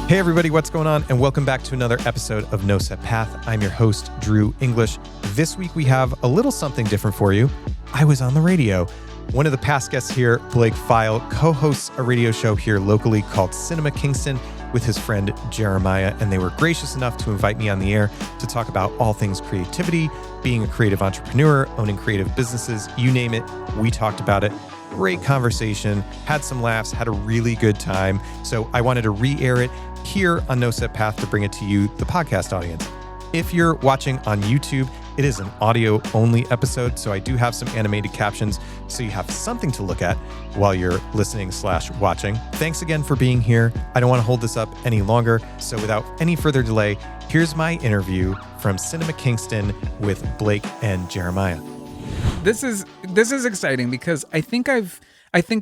Hey everybody, what's going on? And welcome back to another episode of No Set Path. I'm your host, Drew English. This week we have a little something different for you. I was on the radio. One of the past guests here, Blake Pfeil, co-hosts a radio show here locally called Cinema Kingston with his friend Jeremiah, and they were gracious enough to invite me on the air to talk about all things creativity, being a creative entrepreneur, owning creative businesses, you name it, we talked about it. Great conversation, had some laughs, had a really good time. So I wanted to re-air it here on No Set Path to bring it to you, the podcast audience. If you're watching on YouTube, it is an audio-only episode, so I do have some animated captions, so you have something to look at while you're listening/watching. Thanks again for being here. I don't want to hold this up any longer, so without any further delay, here's my interview from Cinema Kingston with Blake and Jeremiah. This is exciting because I think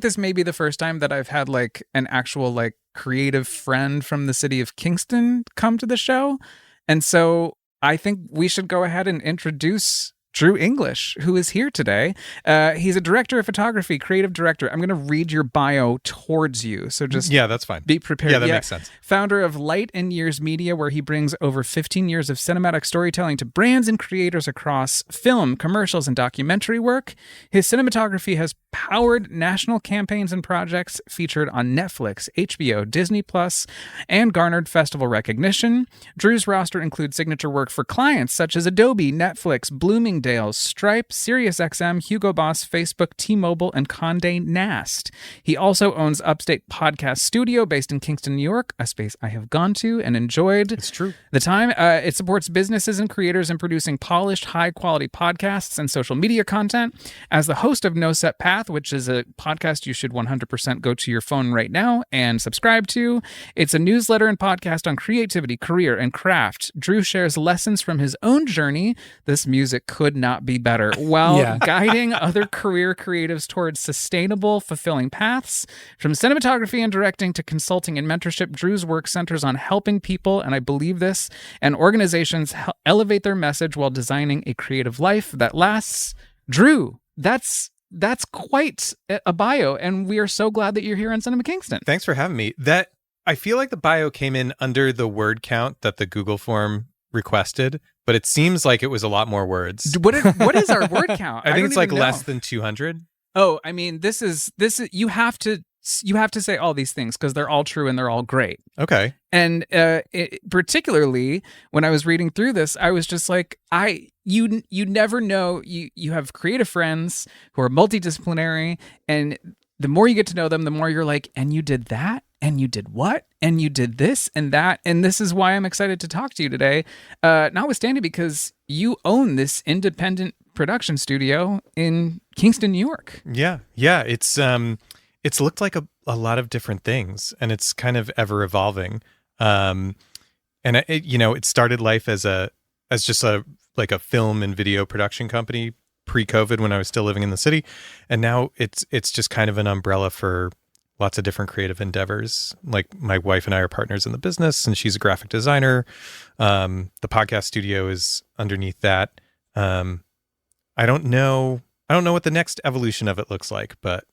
this may be the first time that I've had like an actual like creative friend from the city of Kingston come to the show. And so I think we should go ahead and introduce Drew English, who is here today. He's a director of photography, creative director. I'm going to read your bio towards you. So just that's fine. Be prepared. Yeah, that makes sense. Founder of Light and Years Media, where he brings over 15 years of cinematic storytelling to brands and creators across film, commercials, and documentary work. His cinematography has powered national campaigns and projects featured on Netflix, HBO, Disney Plus, and garnered festival recognition. Drew's roster includes signature work for clients such as Adobe, Netflix, Bloomingdale's, Stripe, SiriusXM, Hugo Boss, Facebook, T-Mobile, and Condé Nast. He also owns Upstate Podcast Studio based in Kingston, New York, a space I have gone to and enjoyed. It's true. The time. It supports businesses and creators in producing polished, high-quality podcasts and social media content. As the host of No Set Path, which is a podcast you should 100% go to your phone right now and subscribe to. It's a newsletter and podcast on creativity, career, and craft. Drew shares lessons from his own journey. This music could not be better, while guiding other career creatives towards sustainable, fulfilling paths. From cinematography and directing to consulting and mentorship, Drew's work centers on helping people, and I believe this, and organizations elevate their message while designing a creative life that lasts. Drew, that's quite a bio, and we are so glad that you're here on Cinema Kingston. Thanks for having me. I feel like the bio came in under the word count that the Google form requested, but it seems like it was a lot more words. What is our word count? I think it's like less than 200. Oh, I mean, this is you have to say all these things because they're all true and they're all great. Okay. And particularly when I was reading through this, I was just like, you never know. You have creative friends who are multidisciplinary, and the more you get to know them, the more you're like, and you did that, and you did what, and you did this and that, and this is why I'm excited to talk to you today. Notwithstanding, because you own this independent production studio in Kingston, New York. Yeah. It's looked like a lot of different things, and it's kind of ever evolving. And it started life as just a film and video production company pre-COVID when I was still living in the city, and now it's just kind of an umbrella for lots of different creative endeavors. Like my wife and I are partners in the business, and she's a graphic designer. The podcast studio is underneath that. I don't know what the next evolution of it looks like, but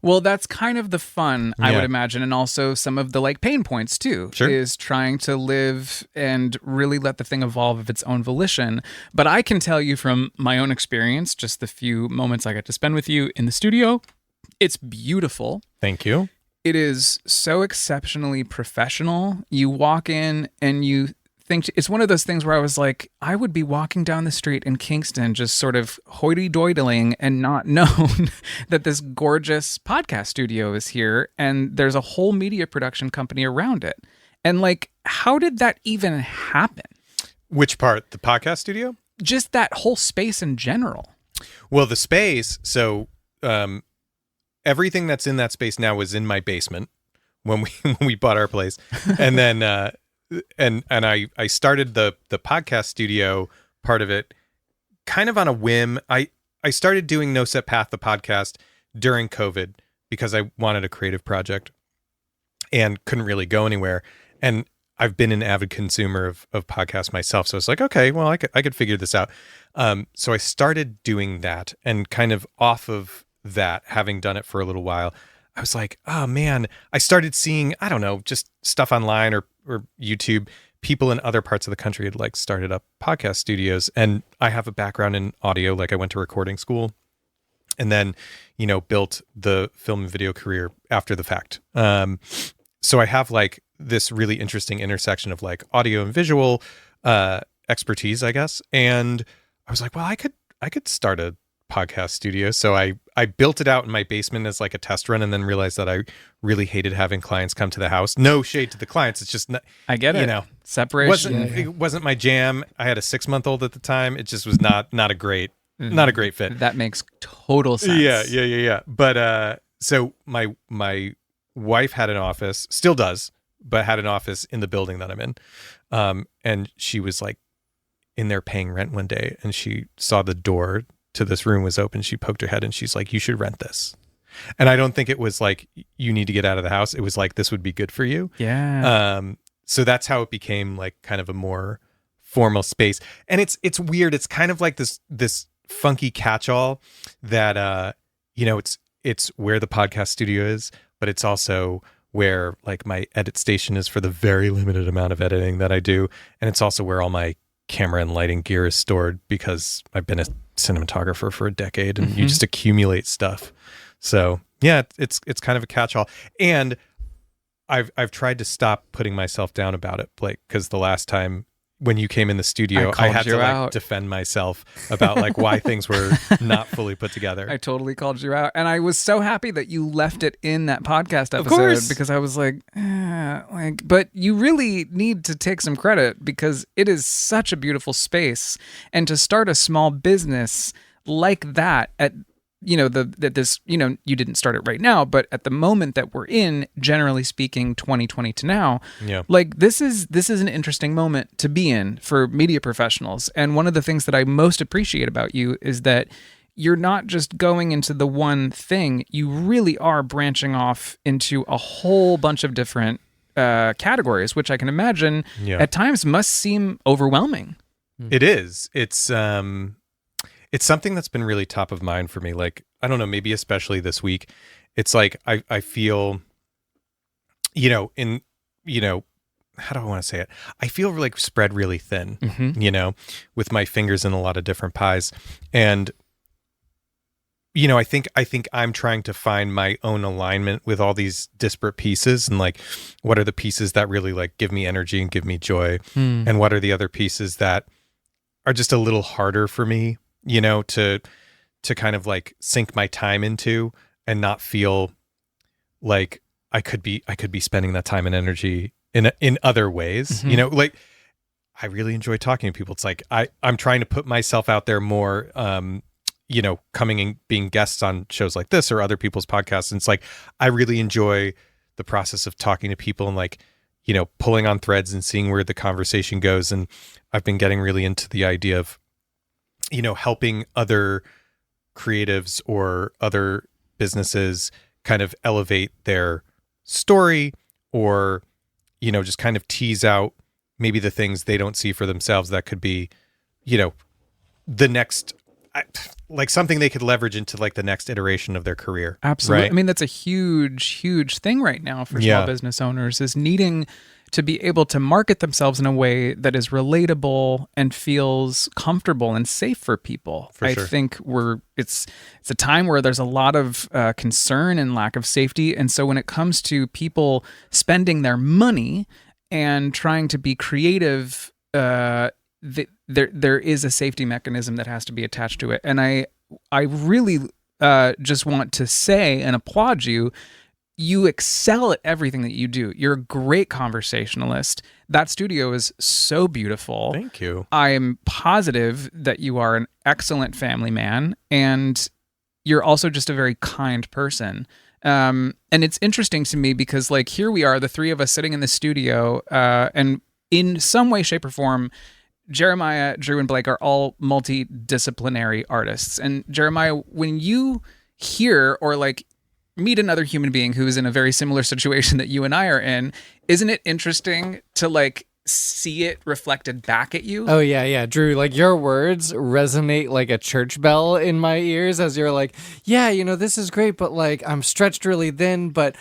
Well, that's kind of the fun, I would imagine, and also some of the like pain points too. Sure. Is trying to live and really let the thing evolve of its own volition. But I can tell you from my own experience, just the few moments I got to spend with you in the studio, it's beautiful. Thank you. It is so exceptionally professional. You walk in and you think it's one of those things where I was like, I would be walking down the street in Kingston just sort of hoity-doidling and not known that this gorgeous podcast studio is here and there's a whole media production company around it. And like, how did that even happen? Which part? The podcast studio? Just that whole space in general. Well, the space, so everything that's in that space now was in my basement when we bought our place. And then and I started the podcast studio part of it kind of on a whim. I started doing No Set Path, the podcast, during COVID because I wanted a creative project and couldn't really go anywhere. And I've been an avid consumer of podcasts myself. So it's like, okay, well, I could figure this out. So I started doing that, and kind of off of that, having done it for a little while, I was like, oh man, I started seeing, I don't know, just stuff online or or YouTube, people in other parts of the country had like started up podcast studios. And I have a background in audio. Like I went to recording school and then, built the film and video career after the fact. So I have like this really interesting intersection of like audio and visual expertise, I guess. And I was like, well, I could start a podcast studio. So I built it out in my basement as like a test run, and then realized that I really hated having clients come to the house. No shade to the clients. It's just not, I get it. Separation. It wasn't my jam. I had a 6-month-old at the time. It just was not a great fit. That makes total sense. Yeah. But so my wife had an office, still does, but had an office in the building that I'm in. And she was like in there paying rent one day, and she saw the door to this room was open. She poked her head and she's like, you should rent this. And I don't think it was like, you need to get out of the house. It was like, this would be good for you. Yeah. So that's how it became like kind of a more formal space. And it's weird. It's kind of like this funky catch-all that, it's where the podcast studio is, but it's also where like my edit station is for the very limited amount of editing that I do. And it's also where all my camera and lighting gear is stored, because I've been a cinematographer for a decade, and you just accumulate stuff. So yeah, it's kind of a catch-all. And I've tried to stop putting myself down about it, Blake, because the last time when you came in the studio, I had to like defend myself about like why things were not fully put together. I totally called you out, and I was so happy that you left it in that podcast episode, because I was like, but you really need to take some credit, because it is such a beautiful space, and to start a small business like that at you didn't start it right now, but at the moment that we're in, generally speaking, 2020 to now, like this is an interesting moment to be in for media professionals. And one of the things that I most appreciate about you is that you're not just going into the one thing, you really are branching off into a whole bunch of different categories, which I can imagine at times must seem overwhelming. It is. It's something that's been really top of mind for me. Like, I don't know, maybe especially this week, it's like, I feel, how do I want to say it? I feel like spread really thin, with my fingers in a lot of different pies. And, I think I'm trying to find my own alignment with all these disparate pieces, and like, what are the pieces that really like give me energy and give me joy? And what are the other pieces that are just a little harder for me, to kind of like sink my time into and not feel like I could be spending that time and energy in other ways. Like I really enjoy talking to people. It's like I'm trying to put myself out there more, coming and being guests on shows like this or other people's podcasts. And it's like I really enjoy the process of talking to people and like, pulling on threads and seeing where the conversation goes. And I've been getting really into the idea of helping other creatives or other businesses kind of elevate their story, or, just kind of tease out maybe the things they don't see for themselves that could be, the next, like something they could leverage into like the next iteration of their career. Absolutely. Right? I mean, that's a huge thing right now for small business owners, is needing to be able to market themselves in a way that is relatable and feels comfortable and safe for people. I think it's a time where there's a lot of concern and lack of safety. And so when it comes to people spending their money and trying to be creative, there is a safety mechanism that has to be attached to it. And I really just want to say and applaud you. You excel at everything that you do. You're a great conversationalist. That studio is so beautiful. Thank you. I am positive that you are an excellent family man, and you're also just a very kind person. And it's interesting to me because, like, here we are, the three of us sitting in the studio, and in some way, shape, or form, Jeremiah, Drew, and Blake are all multidisciplinary artists. And Jeremiah, when you hear or like meet another human being who is in a very similar situation that you and I are in, isn't it interesting to like see it reflected back at you. Oh, yeah. Drew, like your words resonate like a church bell in my ears as you're like, yeah, this is great, but like I'm stretched really thin, but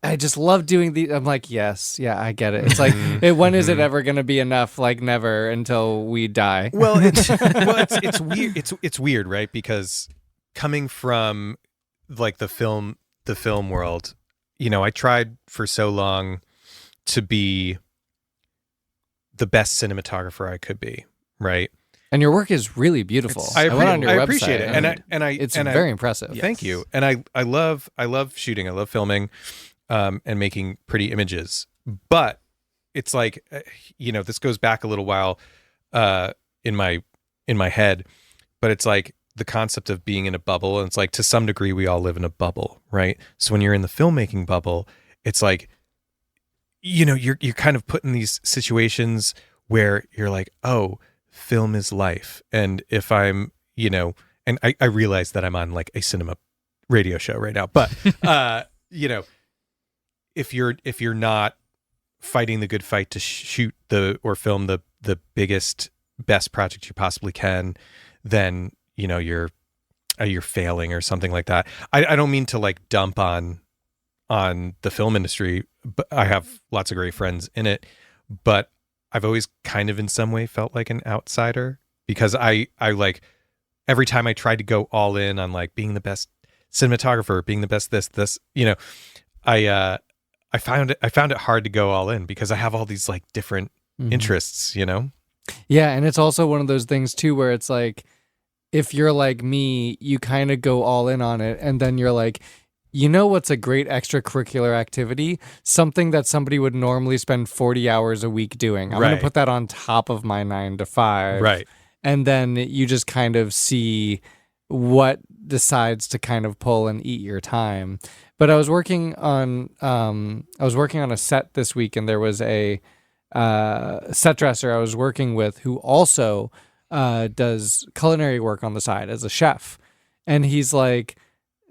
I just love doing these. I'm like, yes, yeah, I get it. It's like, when is it ever going to be enough? Like never until we die. Well, it's weird. It's weird, right? Because coming from like the film world, I tried for so long to be the best cinematographer I could be, right? And your work is really beautiful. I went on your website. Appreciate it, and it's very impressive. Thank you. And I love shooting. I love filming, and making pretty images. But it's like, this goes back a little while, in my head. But it's like the concept of being in a bubble, and it's like to some degree we all live in a bubble, right? So when you're in the filmmaking bubble, it's like, you're kind of put in these situations where you're like, oh, film is life. And if I'm, and I realize that I'm on like a cinema radio show right now, but, if you're not fighting the good fight to shoot or film the biggest, best project you possibly can, then, you're failing or something like that. I don't mean to like dump on the film industry, but I have lots of great friends in it, but I've always kind of in some way felt like an outsider because I like every time I tried to go all in on like being the best cinematographer, being the best this, I found it hard to go all in because I have all these like different interests, Yeah. And it's also one of those things too, where it's like, if you're like me, you kind of go all in on it. And then you're like, what's a great extracurricular activity? Something that somebody would normally spend 40 hours a week doing. I'm going to put that on top of my 9 to 5. Right. And then you just kind of see what decides to kind of pull and eat your time. But I was working on a set this week, and there was a set dresser I was working with who also does culinary work on the side as a chef. And he's like,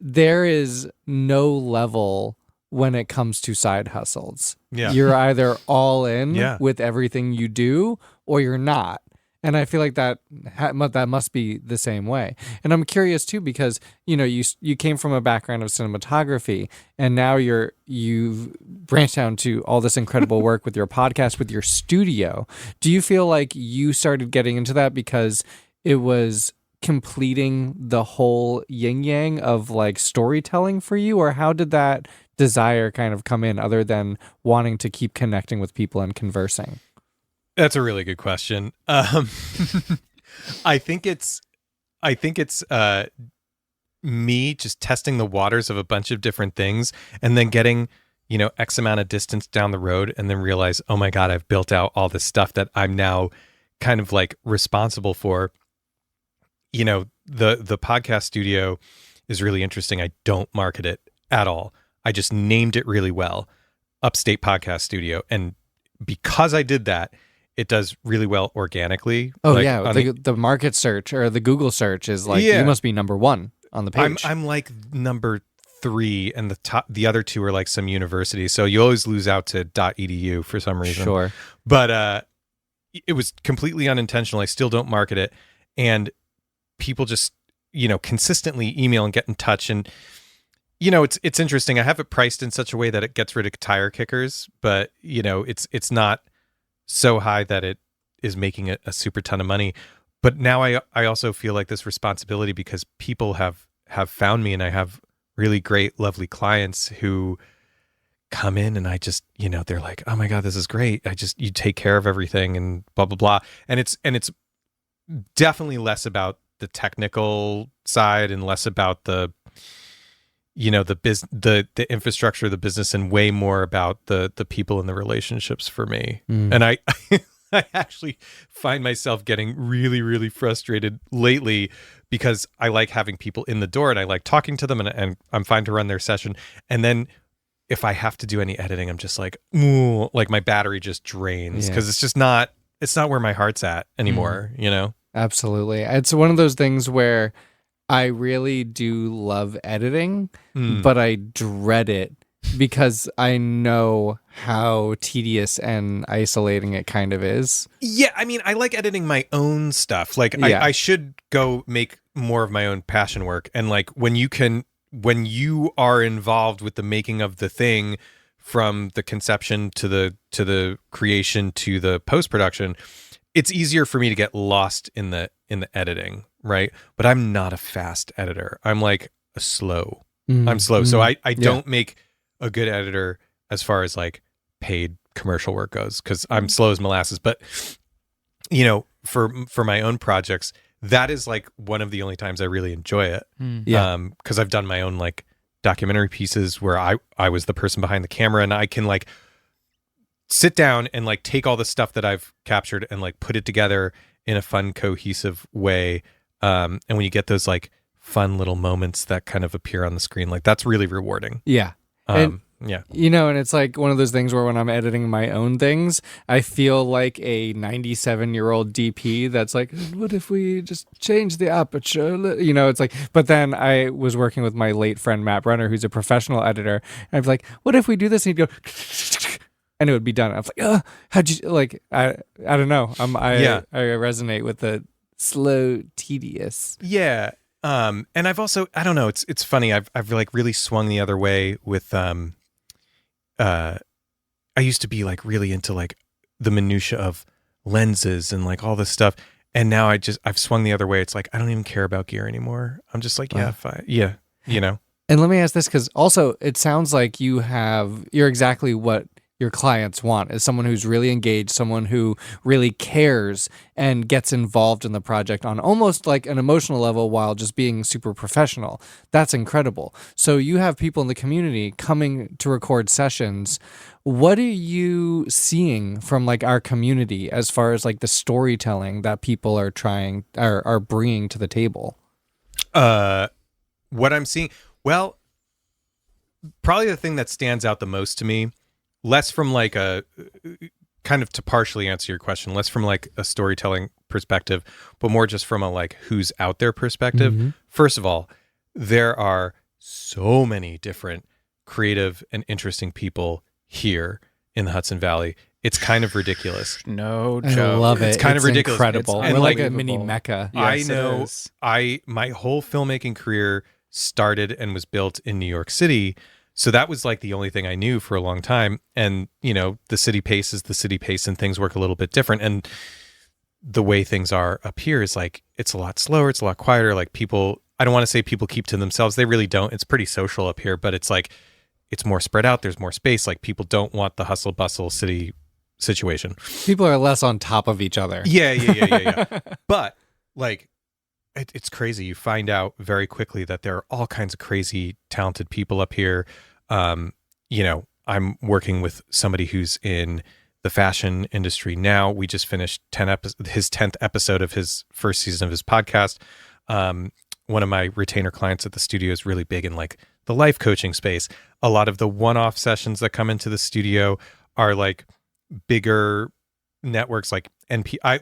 there is no level when it comes to side hustles. Yeah. You're either all in with everything you do or you're not. And I feel like that must be the same way. And I'm curious too, because, you came from a background of cinematography, and now you've branched out to all this incredible work with your podcast, with your studio. Do you feel like you started getting into that because it was completing the whole yin yang of like storytelling for you, or how did that desire kind of come in other than wanting to keep connecting with people and conversing? That's a really good question. I think it's me just testing the waters of a bunch of different things and then getting, X amount of distance down the road and then realize, oh my God, I've built out all this stuff that I'm now kind of like responsible for. The podcast studio is really interesting. I don't market it at all. I just named it really well, Upstate Podcast Studio. And because I did that, it does really well organically. Oh, like, yeah. The market search or the Google search is like, you must be number 1 on the page. I'm like number 3, and the other 2 are like some universities. So you always lose out to .edu for some reason. Sure. But it was completely unintentional. I still don't market it. And people just, consistently email and get in touch. And, it's interesting. I have it priced in such a way that it gets rid of tire kickers, but, it's not so high that it is making a super ton of money. But now I also feel like this responsibility because people have found me, and I have really great, lovely clients who come in and I just, they're like, oh my God, this is great. You take care of everything and blah, blah, blah. And it's definitely less about the technical side and less about the infrastructure of the business, and way more about the people and the relationships for me. And I actually find myself getting really, really frustrated lately because I like having people in the door and I like talking to them, and I'm fine to run their session. And then if I have to do any editing, I'm just like, ooh, like my battery just drains because it's not where my heart's at anymore, Absolutely. It's one of those things where I really do love editing, but I dread it because I know how tedious and isolating it kind of is. Yeah, I mean, I like editing my own stuff. Like, I should go make more of my own passion work. And like, when you are involved with the making of the thing, from the conception to the creation to the post-production, it's easier for me to get lost in the editing, right? But I'm not a fast editor. I'm like a slow. I'm slow. So I don't make a good editor as far as like paid commercial work goes, because I'm slow as molasses. But you know, for my own projects, that is like one of the only times I really enjoy it. Because I've done my own like documentary pieces where I was the person behind the camera, and I can like sit down and like take all the stuff that I've captured and like put it together in a fun, cohesive way. And when you get those like fun little moments that kind of appear on the screen, like that's really rewarding. Yeah. Yeah. You know, and it's like one of those things where when I'm editing my own things, I feel like a 97-year-old DP that's like, what if we just change the aperture? You know, it's like, but then I was working with my late friend, Matt Brunner, who's a professional editor. And I'd be like, what if we do this? And he'd go, and it would be done. I was like, how'd you, like, I don't know. I resonate with the slow, tedious. Yeah. And I've also, I don't know, it's funny. I've like really swung the other way with, I used to be like really into like the minutia of lenses and like all this stuff. And now I've swung the other way. It's like, I don't even care about gear anymore. I'm just like, fine. Yeah. You know? And let me ask this, because also it sounds like you're exactly what your clients want, is someone who's really engaged, someone who really cares and gets involved in the project on almost like an emotional level while just being super professional. That's incredible. So you have people in the community coming to record sessions. What are you seeing from like our community as far as like the storytelling that people are bringing to the table? What I'm seeing, well, probably the thing that stands out the most to me, less from like a kind of, to partially answer your question, less from like a storytelling perspective, but more just from a like who's out there perspective. Mm-hmm. First of all, there are so many different creative and interesting people here in the Hudson Valley. It's kind of ridiculous. No joke. I love it. It's kind of ridiculous. Incredible. And we're like a mini mecca. Yes, I know. My whole filmmaking career started and was built in New York City. So that was like the only thing I knew for a long time. And, you know, the city pace is the city pace, and things work a little bit different. And the way things are up here is like, it's a lot slower. It's a lot quieter. Like people, I don't want to say people keep to themselves. They really don't. It's pretty social up here, but it's like, it's more spread out. There's more space. Like people don't want the hustle bustle city situation. People are less on top of each other. Yeah. But like, it's crazy. You find out very quickly that there are all kinds of crazy, talented people up here. You know, I'm working with somebody who's in the fashion industry now. We just finished his 10th episode of his first season of his podcast. One of my retainer clients at the studio is really big in like the life coaching space. A lot of the one-off sessions that come into the studio are like bigger networks, like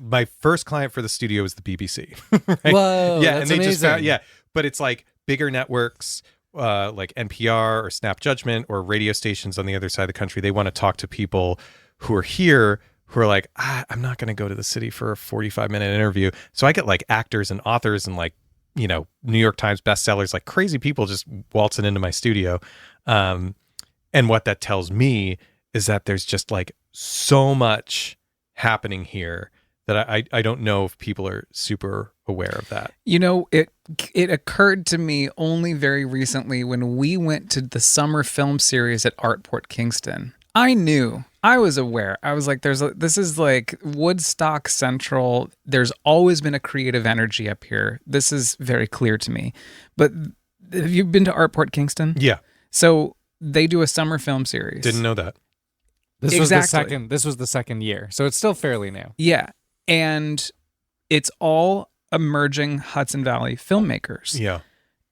my first client for the studio was the BBC. Right? Whoa, yeah, that's and they amazing. just but it's like bigger networks, like NPR or Snap Judgment or radio stations on the other side of the country. They want to talk to people who are here who are like, I'm not going to go to the city for a 45-minute interview. So I get like actors and authors and like, you know, New York Times bestsellers, like crazy people just waltzing into my studio. And what that tells me is that there's just like so much happening here that I don't know if people are super aware of that. You know, it occurred to me only very recently when we went to the summer film series at Artport Kingston. I was aware. I was like, this is like Woodstock Central. There's always been a creative energy up here. This is very clear to me. But have you been to Artport Kingston? Yeah. So they do a summer film series. Didn't know that. This was the second year, so it's still fairly new. Yeah. And it's all emerging Hudson Valley filmmakers. Yeah.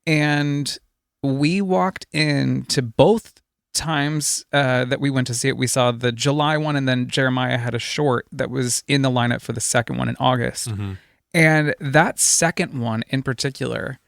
And we walked into both times that we went to see it. We saw the July one, and then Jeremiah had a short that was in the lineup for the second one in August. Mm-hmm. And that second one in particular,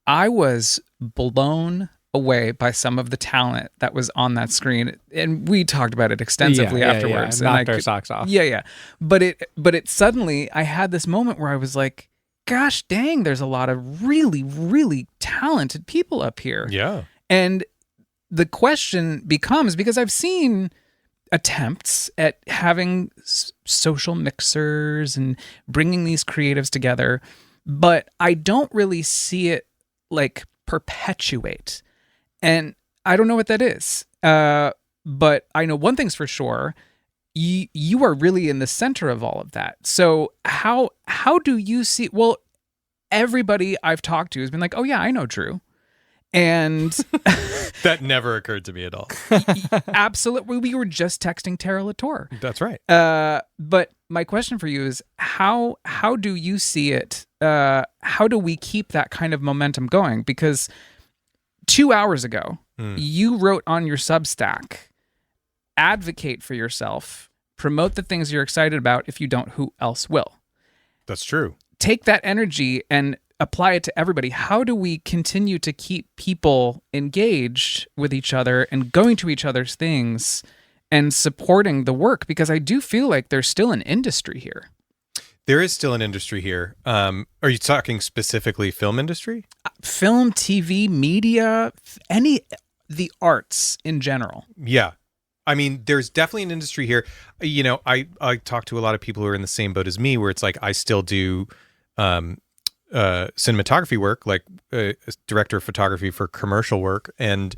I was blown away by some of the talent that was on that screen. And we talked about it extensively afterwards. Yeah. Knocked our socks off. Yeah. But it suddenly, I had this moment where I was like, gosh dang, there's a lot of really, really talented people up here. Yeah. And the question becomes, because I've seen attempts at having social mixers and bringing these creatives together, but I don't really see it like perpetuate. And I don't know what that is. But I know one thing's for sure. You are really in the center of all of that. So how do you see, well, everybody I've talked to has been like, oh yeah, I know Drew. And that never occurred to me at all. Absolutely. We were just texting Tara Latour. That's right. But my question for you is how do you see it? How do we keep that kind of momentum going? Because 2 hours ago, you wrote on your Substack, advocate for yourself, promote the things you're excited about. If you don't, who else will? That's true. Take that energy and apply it to everybody. How do we continue to keep people engaged with each other and going to each other's things and supporting the work? Because I do feel like there's still an industry here. There is still an industry here. Are you talking specifically film industry? Film, TV, media, the arts in general. Yeah. I mean, there's definitely an industry here. You know, I talk to a lot of people who are in the same boat as me, where it's like I still do cinematography work, like director of photography for commercial work, and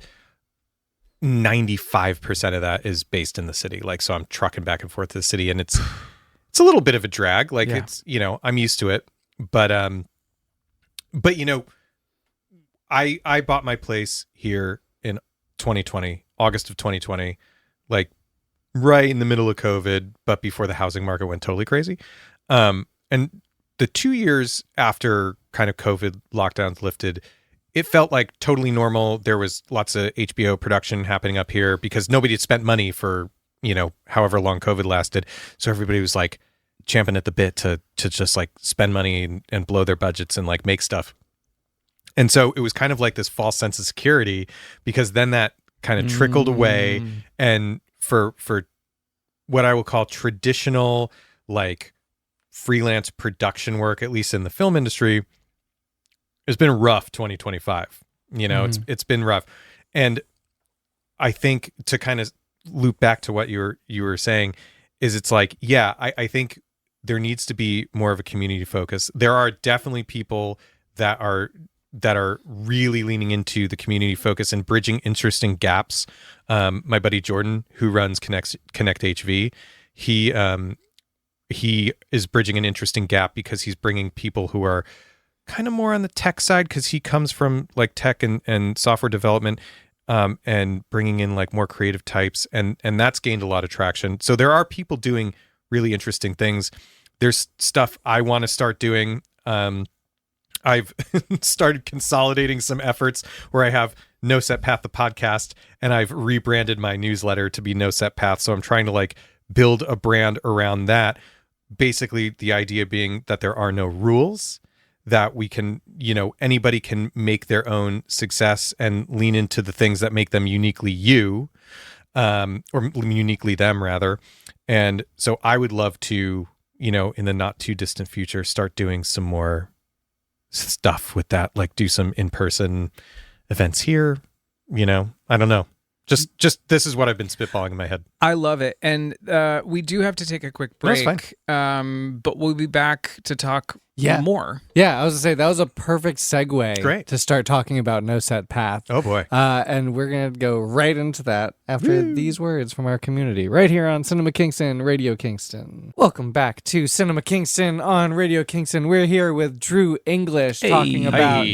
95% of that is based in the city. Like, so I'm trucking back and forth to the city, and it's a little bit of a drag. Like, it's, you know, I'm used to it, but you know, I bought my place here in 2020, August of 2020, like right in the middle of COVID, but before the housing market went totally crazy. And the 2 years after kind of COVID lockdowns lifted, it felt like totally normal. There was lots of HBO production happening up here because nobody had spent money for, you know, however long COVID lasted. So everybody was like champing at the bit to just like spend money and blow their budgets and like make stuff. And so it was kind of like this false sense of security, because then that kind of trickled away. And for what I will call traditional, like freelance production work, at least in the film industry, it's been rough 2025. You know, it's been rough. And I think to kind of loop back to what you were saying is, it's like, yeah, I think there needs to be more of a community focus. There are definitely people that are really leaning into the community focus and bridging interesting gaps. My buddy Jordan, who runs Connect HV, he is bridging an interesting gap because he's bringing people who are kind of more on the tech side, because he comes from like tech and software development, and bringing in like more creative types, and that's gained a lot of traction. So there are people doing really interesting things. There's stuff I want to start doing. I've started consolidating some efforts where I have No Set Path, the podcast, and I've rebranded my newsletter to be No Set Path. So I'm trying to like build a brand around that. Basically, the idea being that there are no rules, that we can, you know, anybody can make their own success and lean into the things that make them uniquely you, or uniquely them rather. And so I would love to, you know, in the not too distant future, start doing some more stuff with that, like do some in-person events here, you know. I don't know, just this is what I've been spitballing in my head. I love it. And we do have to take a quick break. That's fine. But we'll be back to talk more. Yeah, I was gonna say that was a perfect segue. Great. To start talking about No Set Path. Oh boy. And we're gonna go right into that after these words from our community right here on Cinema Kingston, Radio Kingston. Welcome back to Cinema Kingston on Radio Kingston. We're here with Drew English talking about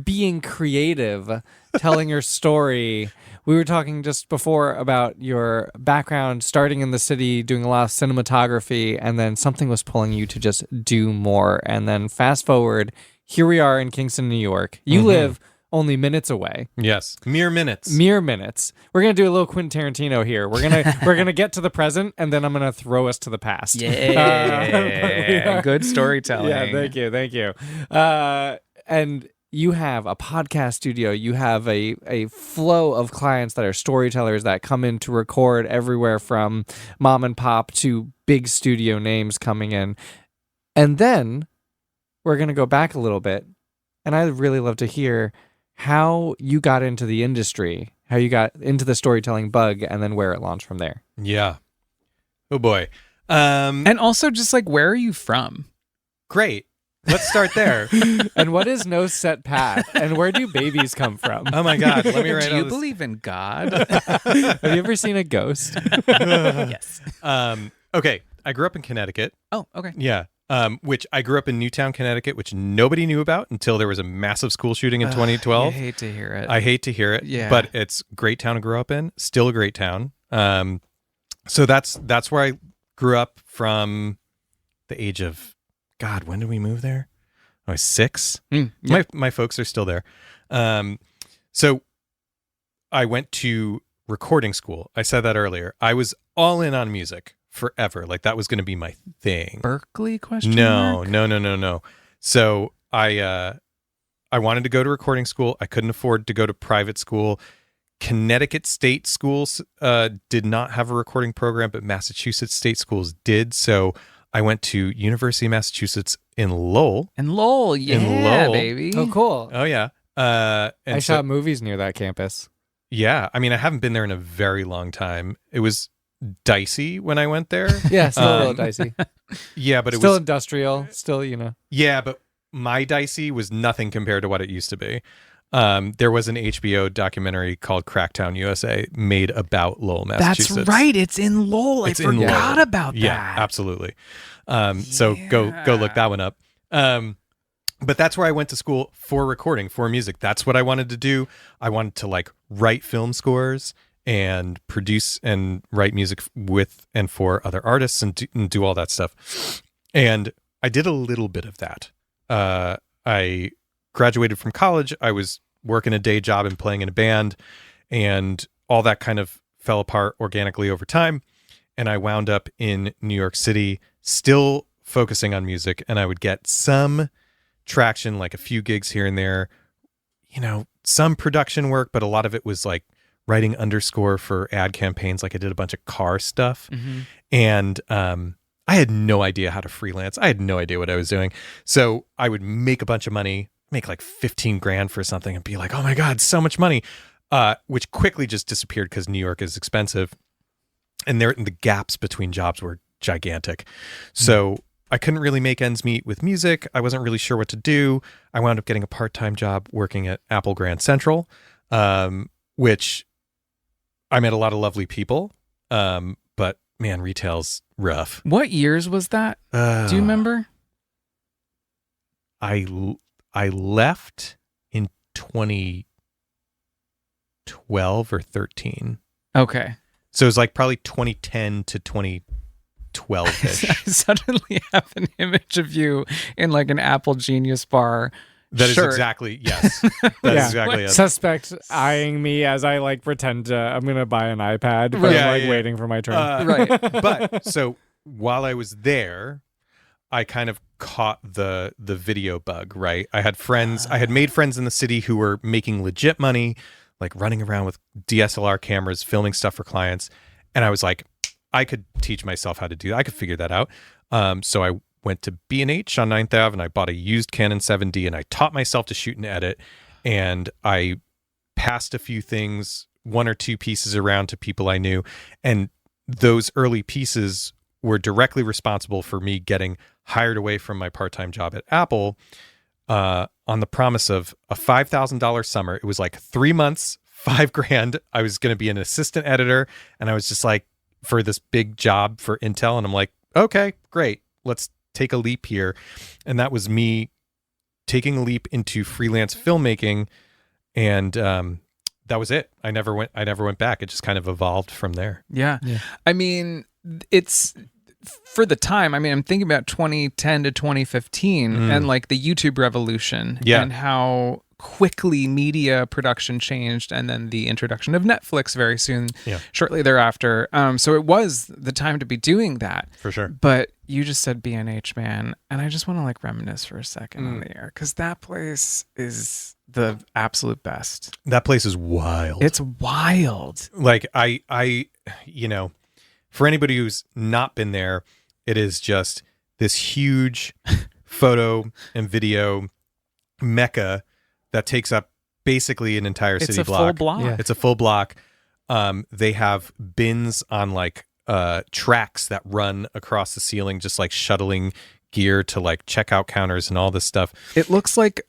being creative, telling your story. We were talking just before about your background, starting in the city, doing a lot of cinematography, and then something was pulling you to just do more. And then fast forward, here we are in Kingston, New York. You live only minutes away. Yes, mere minutes. Mere minutes. We're gonna do a little Quentin Tarantino here. We're gonna get to the present, and then I'm gonna throw us to the past. Yeah, good storytelling. Yeah, thank you. And you have a podcast studio, you have a flow of clients that are storytellers that come in to record everywhere from mom and pop to big studio names coming in. And then we're going to go back a little bit. And I'd really love to hear how you got into the industry, how you got into the storytelling bug, and then where it launched from there. Yeah. Oh boy. And also just like, where are you from? Great. Let's start there. And what is No Set Path? And where do babies come from? Oh my God. Let me write Do you all this. believe in God? Have you ever seen a ghost? Yes. Okay. I grew up in Connecticut. Oh, okay. Yeah. Which I grew up in Newtown, Connecticut, which nobody knew about until there was a massive school shooting in 2012. I hate to hear it. I hate to hear it. Yeah. But it's a great town to grow up in. Still a great town. So that's where I grew up from the age of, God, when did we move there? I was 6. Yeah. My folks are still there. So I went to recording school. I said that earlier. I was all in on music forever. Like that was going to be my thing. Berkeley question No. mark? So I wanted to go to recording school. I couldn't afford to go to private school. Connecticut state schools did not have a recording program, but Massachusetts state schools did. So I went to University of Massachusetts in Lowell. In Lowell, yeah, Lowell. baby. Oh, cool. Oh yeah. I shot movies near that campus. Yeah. I mean, I haven't been there in a very long time. It was dicey when I went there. Yeah, still a little dicey. Yeah, but it still was industrial. Still, Yeah, but my dicey was nothing compared to what it used to be. There was an HBO documentary called Cracktown USA made about Lowell, Massachusetts. That's right. It's in Lowell. I forgot about that. Yeah, absolutely. So go look that one up. But that's where I went to school for recording, for music. That's what I wanted to do. I wanted to like write film scores and produce and write music with and for other artists and do all that stuff. And I did a little bit of that. I graduated from college. I was working a day job and playing in a band, and all that kind of fell apart organically over time. And I wound up in New York City, still focusing on music, and I would get some traction, like a few gigs here and there, some production work, but a lot of it was like writing underscore for ad campaigns. Like I did a bunch of car stuff. Mm-hmm. And I had no idea how to freelance. I had no idea what I was doing. So I would make a bunch of money, make like 15 grand for something and be like, oh my God, so much money, which quickly just disappeared because New York is expensive. And the gaps between jobs were gigantic. So I couldn't really make ends meet with music. I wasn't really sure what to do. I wound up getting a part-time job working at Apple Grand Central, which I met a lot of lovely people. But man, retail's rough. What years was that? Do you remember? I left in 2012 or 13. Okay. So it was like probably 2010 to 2012-ish. I suddenly have an image of you in like an Apple Genius bar. That shirt. is exactly, yes. That is exactly it. Suspect eyeing me as I like pretend I'm going to buy an iPad, but I'm waiting for my turn. Right. But so while I was there, I kind of caught the video bug, right? I had made friends in the city who were making legit money, like running around with DSLR cameras, filming stuff for clients. And I was like, I could teach myself how to do that. I could figure that out. So I went to B&H on 9th Ave and I bought a used Canon 7D and I taught myself to shoot and edit. And I passed a few things, 1 or 2 pieces around to people I knew. And those early pieces were directly responsible for me getting hired away from my part-time job at Apple on the promise of a $5,000 summer. It was like 3 months, $5,000. I was going to be an assistant editor. And I was just like, for this big job for Intel. And I'm like, okay, great. Let's take a leap here. And that was me taking a leap into freelance filmmaking. And that was it. I never went back. It just kind of evolved from there. Yeah. I mean, it's for the time. I mean, I'm thinking about 2010 to 2015 and like the YouTube revolution and how quickly media production changed, and then the introduction of Netflix very soon, shortly thereafter. So it was the time to be doing that. For sure. But you just said B&H, man, and I just want to like reminisce for a second on the air, because that place is the absolute best. That place is wild. It's wild. Like I for anybody who's not been there, it is just this huge photo and video mecca that takes up basically an entire city block. Full block. Yeah. It's a full block. They have bins on like tracks that run across the ceiling, just like shuttling gear to like checkout counters and all this stuff. It looks like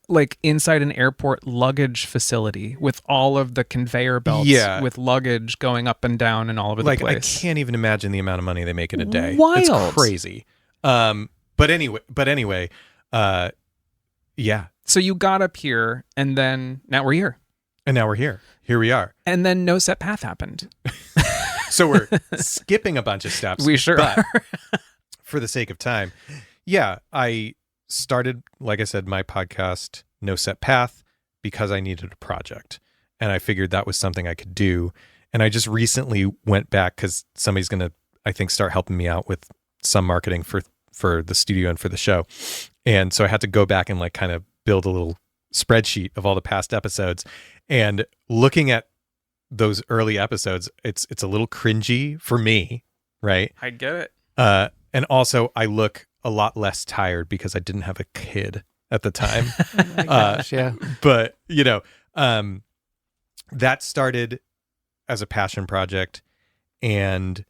inside an airport luggage facility with all of the conveyor belts with luggage going up and down and all over the place. I can't even imagine the amount of money they make in a day. Wild. It's crazy. But anyway, yeah. So you got up here, and then now we're here. And now we're here. Here we are. And then No Set Path happened. So we're skipping a bunch of steps. We sure are. For the sake of time, yeah, I started, like I said, my podcast, No Set Path, because I needed a project. And I figured that was something I could do. And I just recently went back because somebody's going to, I think, start helping me out with some marketing for the studio and for the show. And so I had to go back and like kind of build a little spreadsheet of all the past episodes. And looking at those early episodes, it's a little cringy for me, right? I get it. And also I look a lot less tired because I didn't have a kid at the time. Oh my gosh, yeah. But, that started as a passion project, and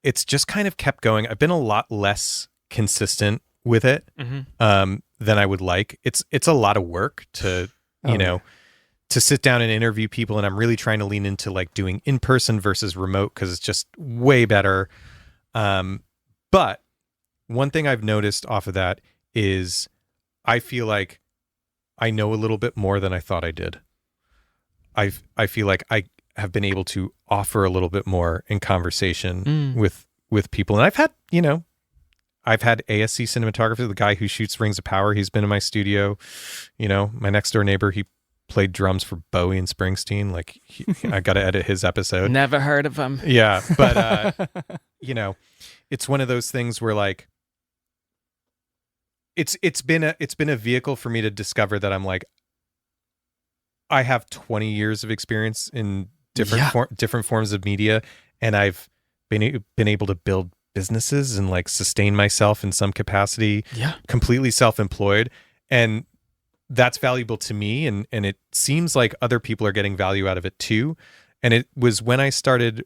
it's just kind of kept going. I've been a lot less consistent with it than I would like. It's a lot of work to, to sit down and interview people. And I'm really trying to lean into like doing in-person versus remote because it's just way better. But one thing I've noticed off of that is I feel like I know a little bit more than I thought I did. I feel like I have been able to offer a little bit more in conversation with people. And I've had ASC cinematographer, the guy who shoots Rings of Power. He's been in my studio. My next door neighbor, he played drums for Bowie and Springsteen. Like I got to edit his episode. Never heard of him. Yeah. But, it's one of those things where like, it's been a vehicle for me to discover that I'm like, I have 20 years of experience in different forms of media, and I've been able to build businesses and like sustain myself in some capacity. Yeah, completely self-employed, and that's valuable to me. And it seems like other people are getting value out of it too. And it was when I started.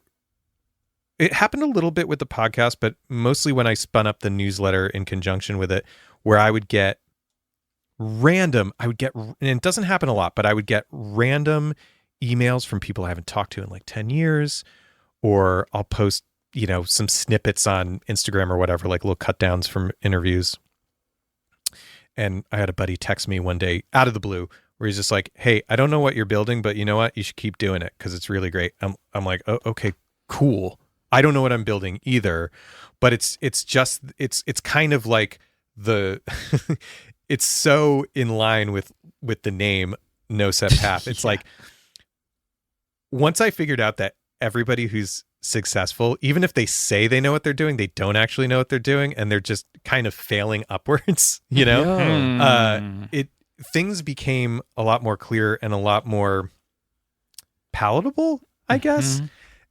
It happened a little bit with the podcast, but mostly when I spun up the newsletter in conjunction with it, where I would get and it doesn't happen a lot, but I would get random emails from people I haven't talked to in like 10 years, or I'll post, some snippets on Instagram or whatever, like little cut downs from interviews. And I had a buddy text me one day out of the blue where he's just like, "Hey, I don't know what you're building, but you know what? You should keep doing it because it's really great." I'm like, "Oh, okay, cool." I don't know what I'm building either, but it's kind of like it's so in line with the name No Set Path. It's like, once I figured out that everybody who's successful, even if they say they know what they're doing, they don't actually know what they're doing, and they're just kind of failing upwards, things became a lot more clear and a lot more palatable, I guess.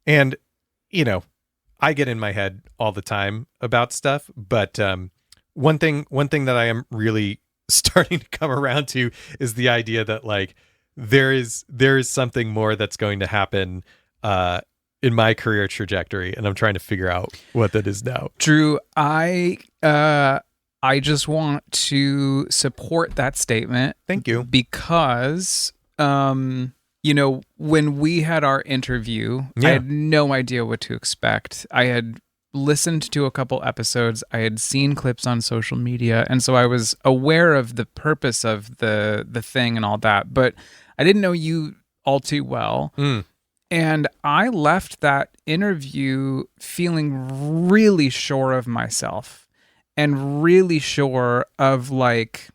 And, I get in my head all the time about stuff, but one thing that I am really starting to come around to is the idea that like there is something more that's going to happen in my career trajectory, and I'm trying to figure out what that is now. Drew, I just want to support that statement. Thank you. Because when we had our interview, I had no idea what to expect. I had listened to a couple episodes. I had seen clips on social media, and so I was aware of the purpose of the thing and all that, but I didn't know you all too well. And I left that interview feeling really sure of myself and really sure of like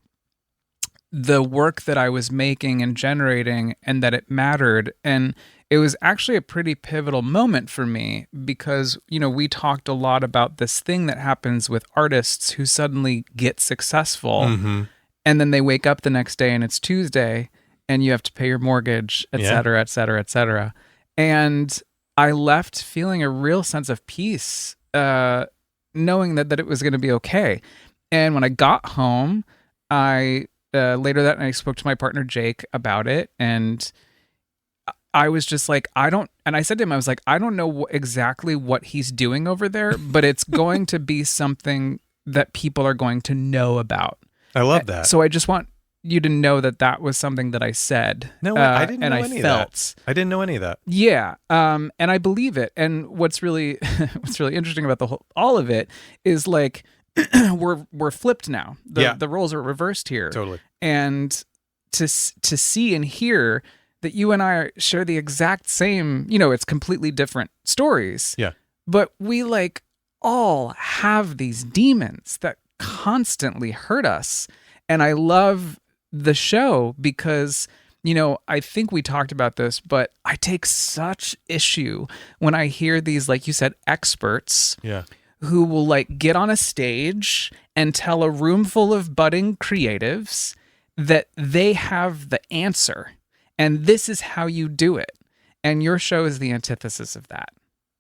the work that I was making and generating, and that it mattered. And it was actually a pretty pivotal moment for me because, we talked a lot about this thing that happens with artists who suddenly get successful and then they wake up the next day and it's Tuesday and you have to pay your mortgage, et cetera, et cetera, et cetera. And I left feeling a real sense of peace, knowing that it was going to be okay. And when I got home, I later that night I spoke to my partner Jake about it, and I was just like, and I said to him, I was like, I don't know exactly what he's doing over there, but it's going to be something that people are going to know about. I love that. So I just want you to know that was something that I said. No, I didn't know any of that. I didn't know any of that. Yeah. And I believe it. And what's really interesting about all of it is like, we're flipped now. The roles are reversed here. Totally. And to see and hear that you and I share the exact same, it's completely different stories. Yeah. But we like all have these demons that constantly hurt us. And I love the show because, I think we talked about this, but I take such issue when I hear these, like you said, experts. Yeah. Who will like get on a stage and tell a room full of budding creatives that they have the answer and this is how you do it. And your show is the antithesis of that.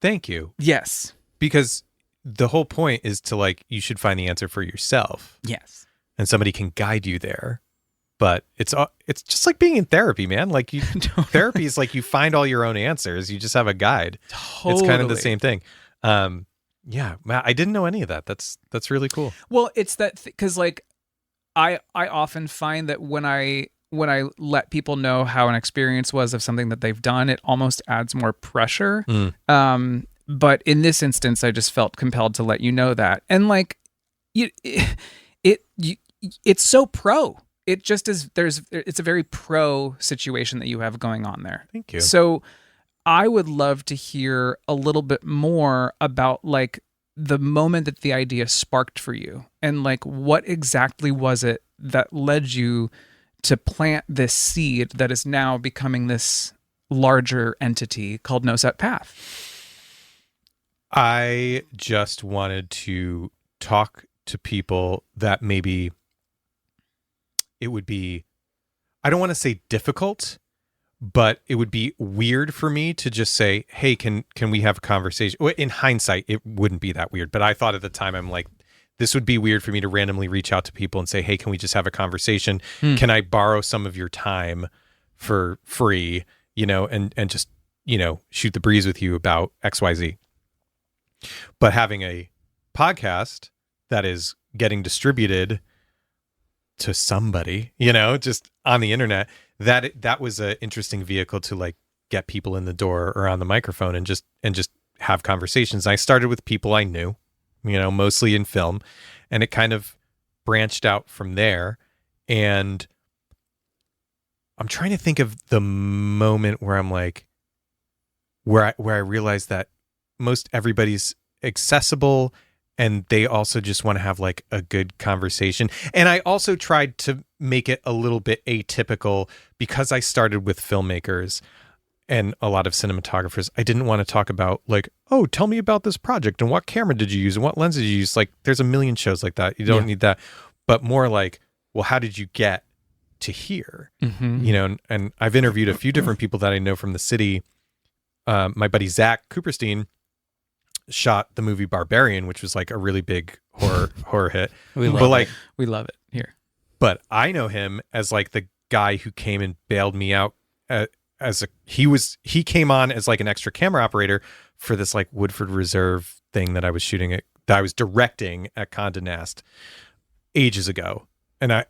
Thank you. Yes. Because the whole point is to like, you should find the answer for yourself. Yes. And somebody can guide you there. But it's just like being in therapy, man. Like therapy is like you find all your own answers. You just have a guide. Totally. It's kind of the same thing. Yeah, I didn't know any of that. That's really cool. Well, it's that because like I often find that when I let people know how an experience was of something that they've done, it almost adds more pressure. But in this instance, I just felt compelled to let you know that. And like it's so pro. It just is. It's a very pro situation that you have going on there. Thank you. So I would love to hear a little bit more about like the moment that the idea sparked for you and like what exactly was it that led you to plant this seed that is now becoming this larger entity called No Set Path. I just wanted to talk to people that maybe it would be, I don't want to say difficult, but it would be weird for me to just say, hey, can we have a conversation? In hindsight, it wouldn't be that weird. But I thought at the time, I'm like, this would be weird for me to randomly reach out to people and say, hey, can we just have a conversation? Can I borrow some of your time for free, and just, shoot the breeze with you about XYZ. But having a podcast that is getting distributed to somebody, just on the internet, that was an interesting vehicle to like get people in the door or on the microphone and just have conversations. I started with people I knew, mostly in film, and it kind of branched out from there. And I'm trying to think of the moment where I'm like, where I realized that most everybody's accessible and they also just want to have like a good conversation. And I also tried to make it a little bit atypical because I started with filmmakers and a lot of cinematographers. I didn't want to talk about like, oh, tell me about this project and what camera did you use and what lens did you use? Like there's a million shows like that. You don't need that. But more like, well, how did you get to here? Mm-hmm. And I've interviewed a few different people that I know from the city. My buddy Zach Cooperstein shot the movie Barbarian, which was like a really big horror hit. We love it here. But I know him as like the guy who came and bailed me out he came on as like an extra camera operator for this like Woodford Reserve thing that I was shooting that I was directing at Condé Nast ages ago. And I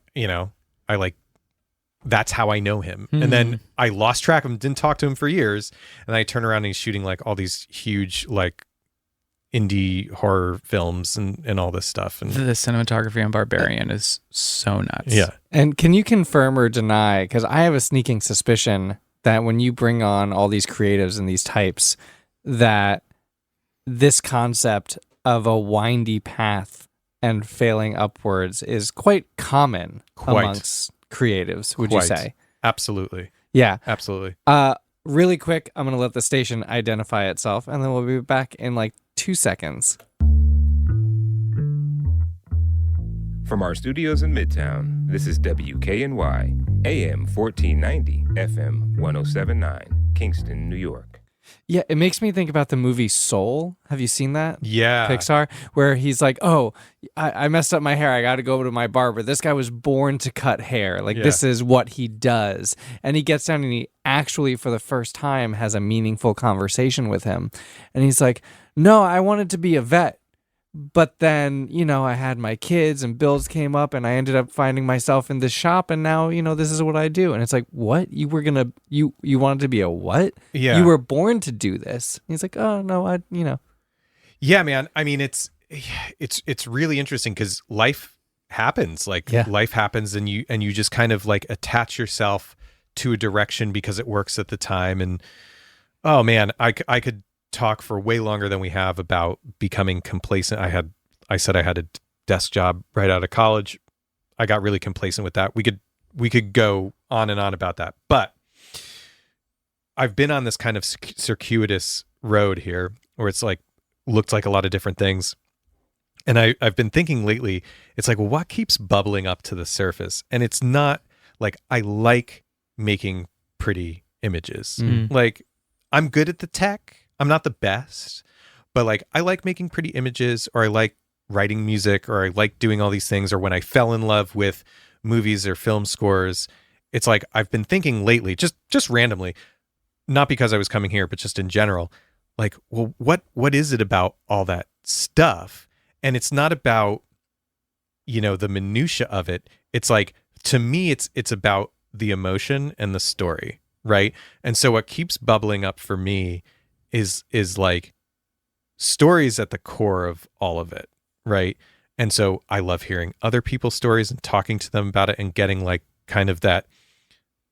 like, that's how I know him. Mm-hmm. And then I lost track of him, didn't talk to him for years. And I turn around and he's shooting like all these huge, like indie horror films and all this stuff. And the cinematography on Barbarian is so nuts. Yeah. And can you confirm or deny, because I have a sneaking suspicion that when you bring on all these creatives and these types, that this concept of a windy path and failing upwards is quite common amongst creatives, would you say? Absolutely. Yeah. Absolutely. Really quick, I'm going to let the station identify itself, and then we'll be back in like 2 seconds. From our studios in Midtown, this is WKNY, AM 1490, FM 1079, Kingston, New York. Yeah, it makes me think about the movie Soul. Have you seen that? Yeah. Pixar, where he's like, oh, I messed up my hair. I got to go to my barber. This guy was born to cut hair. Like, this is what he does. And he gets down and he actually, for the first time, has a meaningful conversation with him. And he's like, no, I wanted to be a vet. But then, I had my kids and bills came up and I ended up finding myself in this shop and now, this is what I do. And it's like, what? You wanted to be a what? Yeah. You were born to do this. And he's like, oh, no, Yeah, man. I mean, it's really interesting because life happens. Life happens and you just kind of like attach yourself to a direction because it works at the time. And, oh man, I could talk for way longer than we have about becoming complacent. I said I had a desk job right out of college. I got really complacent with that. We could go on and on about that, but I've been on this kind of circuitous road here where it's like looked like a lot of different things. And I've been thinking lately, it's like, well, what keeps bubbling up to the surface? And it's not like I like making pretty images. Like I'm good at the tech. I'm not the best, but like I like making pretty images, or I like writing music, or I like doing all these things. Or when I fell in love with movies or film scores, it's like I've been thinking lately, just randomly, not because I was coming here, but just in general, like, well, what is it about all that stuff? And it's not about, the minutia of it. It's like, to me, it's about the emotion and the story, right? And so what keeps bubbling up for me is like stories at the core of all of it, right? And so I love hearing other people's stories and talking to them about it and getting like kind of that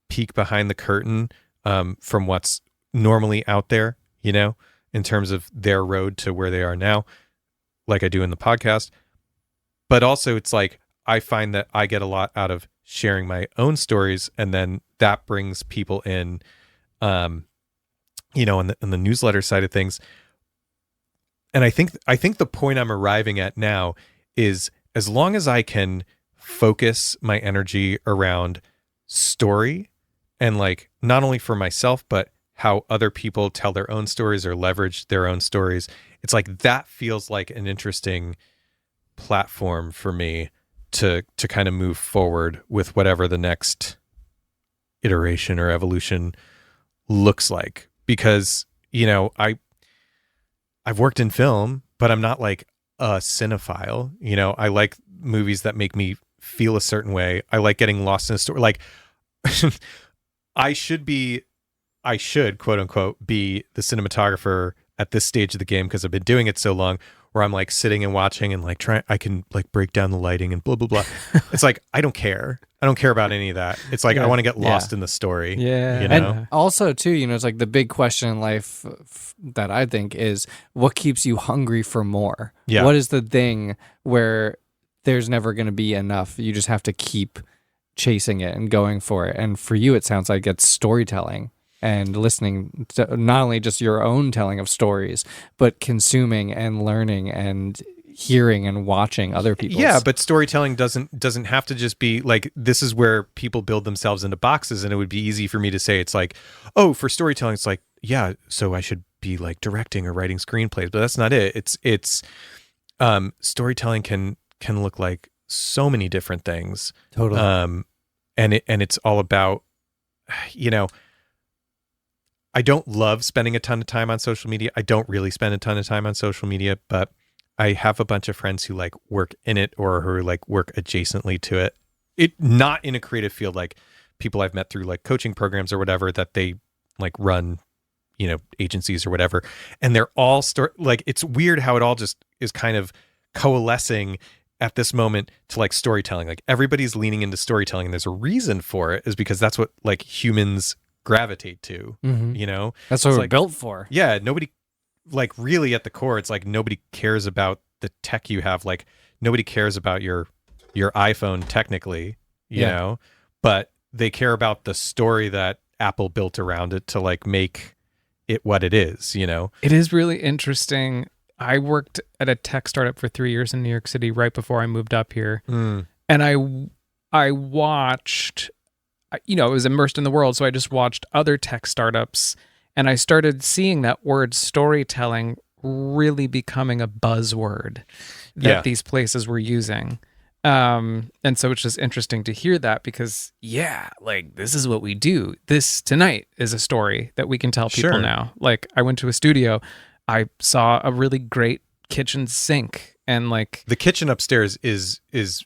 peek behind the curtain from what's normally out there, in terms of their road to where they are now, like I do in the podcast. But also it's like I find that I get a lot out of sharing my own stories, and then that brings people in in the newsletter side of things. And I think the point I'm arriving at now is, as long as I can focus my energy around story and like not only for myself, but how other people tell their own stories or leverage their own stories, it's like that feels like an interesting platform for me to kind of move forward with whatever the next iteration or evolution looks like. Because, I've worked in film, but I'm not like a cinephile. I like movies that make me feel a certain way. I like getting lost in a story. Like I should quote unquote be the cinematographer at this stage of the game because I've been doing it so long, where I'm like sitting and watching and like I can like break down the lighting and blah, blah, blah. It's like, I don't care. I don't care about any of that. It's like, I want to get lost in the story. Yeah. And also too, it's like the big question in life that I think is, what keeps you hungry for more? Yeah. What is the thing where there's never going to be enough? You just have to keep chasing it and going for it. And for you, it sounds like it's storytelling and listening to not only just your own telling of stories, but consuming and learning and hearing and watching other people's. Yeah, but storytelling doesn't have to just be like, this is where people build themselves into boxes. And it would be easy for me to say, it's like, oh, for storytelling, it's like, yeah, so I should be like directing or writing screenplays, but that's not it. It's storytelling can look like so many different things. Totally. And it's all about, I don't love spending a ton of time on social media. I don't really spend a ton of time on social media, but I have a bunch of friends who like work in it or who like work adjacently to it. It not in a creative field, like people I've met through like coaching programs or whatever, that they like run, agencies or whatever. And they're all like, it's weird how it all just is kind of coalescing at this moment to like storytelling. Like everybody's leaning into storytelling, and there's a reason for it, is because that's what like humans gravitate to, That's what we're like, built for. Yeah. Nobody, like really at the core, it's like nobody cares about the tech you have. Like nobody cares about your iPhone technically, you know, but they care about the story that Apple built around it to like make it what it is, you know? It is really interesting. I worked at a tech startup for 3 years in New York City right before I moved up here. And I watched, you know, I was immersed in the world, so I just watched other tech startups, and I started seeing that word storytelling really becoming a buzzword that these places were using. And so it's just interesting to hear that because, like, this is what we do. This tonight is a story that we can tell people now. Like, I went to a studio, I saw a really great kitchen sink, and like the kitchen upstairs is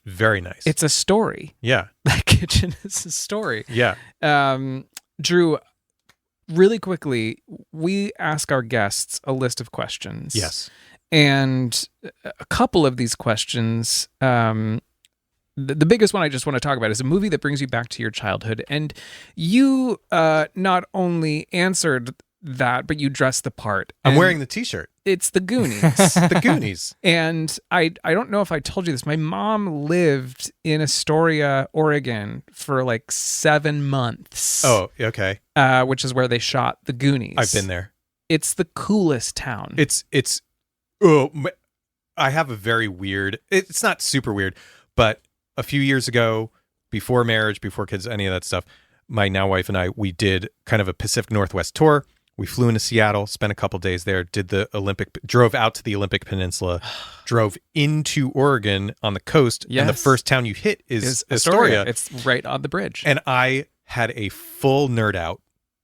very nice. It's a story. Yeah. That kitchen is a story. Yeah. Drew, really quickly, we ask our guests a list of questions. Yes. And a couple of these questions, the biggest one I just want to talk about is a movie that brings you back to your childhood. And you not only answered that, but you dressed the part. I'm wearing the t-shirt. It's the Goonies. The Goonies. And I don't know if I told you this. My mom lived in Astoria, Oregon for like 7 months. Oh, okay. Which is where they shot the Goonies. I've been there. It's the coolest town. I have a very weird, it's not super weird, but a few years ago, before marriage, before kids, any of that stuff, my now wife and I, we did kind of a Pacific Northwest tour. We flew into Seattle, spent a couple days there, drove out to the Olympic Peninsula, drove into Oregon on the coast, and the first town you hit is Astoria. It's right on the bridge. And I had a full nerd out.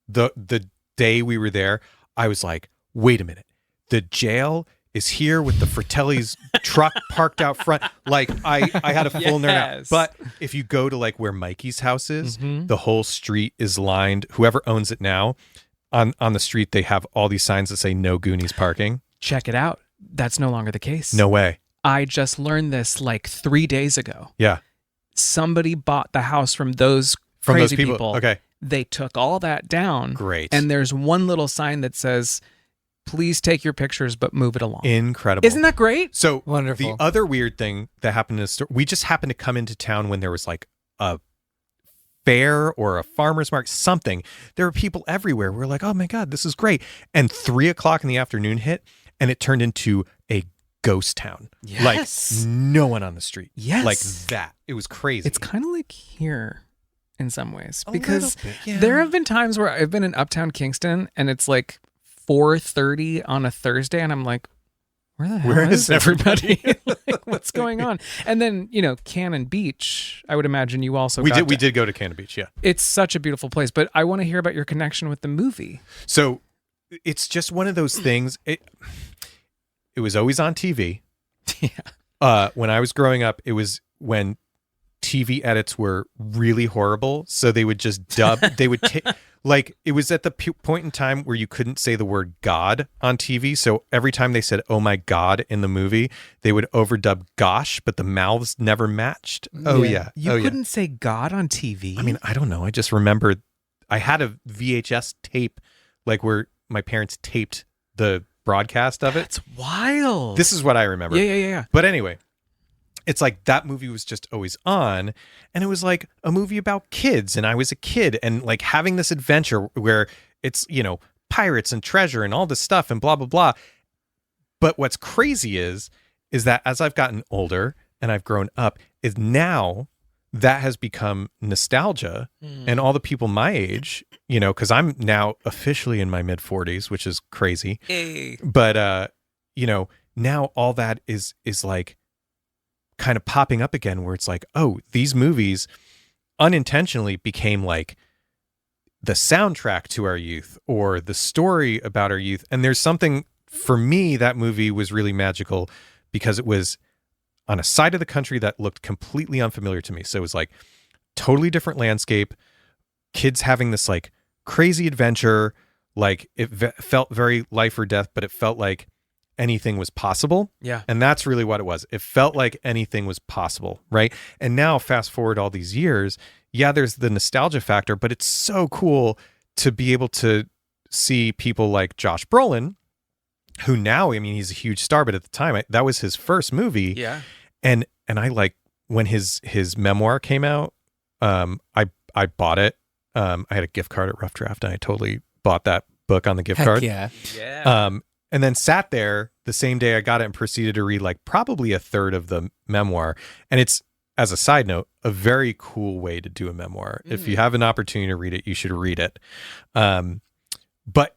The day we were there, I was like, wait a minute, the jail is here with the Fratelli's truck parked out front. Like I had a full nerd out. But if you go to like where Mikey's house is, the whole street is lined, whoever owns it now, on the street, they have all these signs that say no Goonies parking. Check it out. That's no longer the case. No way. I just learned this like 3 days ago. Yeah. Somebody bought the house from those crazy people. Okay. They took all that down. Great. And there's one little sign that says, please take your pictures, but move it along. Incredible. Isn't that great? So wonderful. The other weird thing that happened is we just happened to come into town when there was like a fair or a farmer's market, something. There were people everywhere. We're like, oh my God, this is great. And 3:00 in the afternoon hit, and it turned into a ghost town. Yes. Like no one on the street. Yes. Like that. It was crazy. It's kind of like here in some ways. Because there have been times where I've been in Uptown Kingston and it's like 4:30 on a Thursday, and I'm like, where the hell is everybody? Like, what's going on? And then, you know, Canon Beach, I would imagine you also we did go to Canon Beach, yeah. It's such a beautiful place, but I want to hear about your connection with the movie. So it's just one of those things. It was always on TV. Yeah. When I was growing up, it was when TV edits were really horrible, so they would just dub. They would like it was at the point in time where you couldn't say the word God on TV. So every time they said "Oh my God" in the movie, they would overdub "gosh," but the mouths never matched. Oh yeah, you couldn't say God on TV. I mean, I don't know. I just remember I had a VHS tape, like where my parents taped the broadcast of it. That's wild. This is what I remember. Yeah. But anyway. It's like that movie was just always on, and it was like a movie about kids, and I was a kid, and like having this adventure where it's, you know, pirates and treasure and all this stuff and blah, blah, blah. But what's crazy is that as I've gotten older and I've grown up, is now that has become nostalgia, and all the people my age, you know, because I'm now officially in my mid-40s, which is crazy. Hey. But, you know, now all that is like, kind of popping up again where it's like, oh, these movies unintentionally became like the soundtrack to our youth or the story about our youth. And there's something, for me, that movie was really magical because it was on a side of the country that looked completely unfamiliar to me. So it was like totally different landscape, kids having this like crazy adventure, like it felt very life or death, but it felt like anything was possible. Yeah. And that's really what it was. It felt like anything was possible, right? And now fast forward all these years, yeah, there's the nostalgia factor, but it's so cool to be able to see people like Josh Brolin, who now, I mean, he's a huge star, but at the time that was his first movie. Yeah. And I like when his memoir came out, I I bought it. I had a gift card at Rough Draft, and I totally bought that book on the gift card. Yeah. And then sat there the same day I got it and proceeded to read like probably a third of the memoir. And it's, as a side note, a very cool way to do a memoir. If you have an opportunity to read it, you should read it. But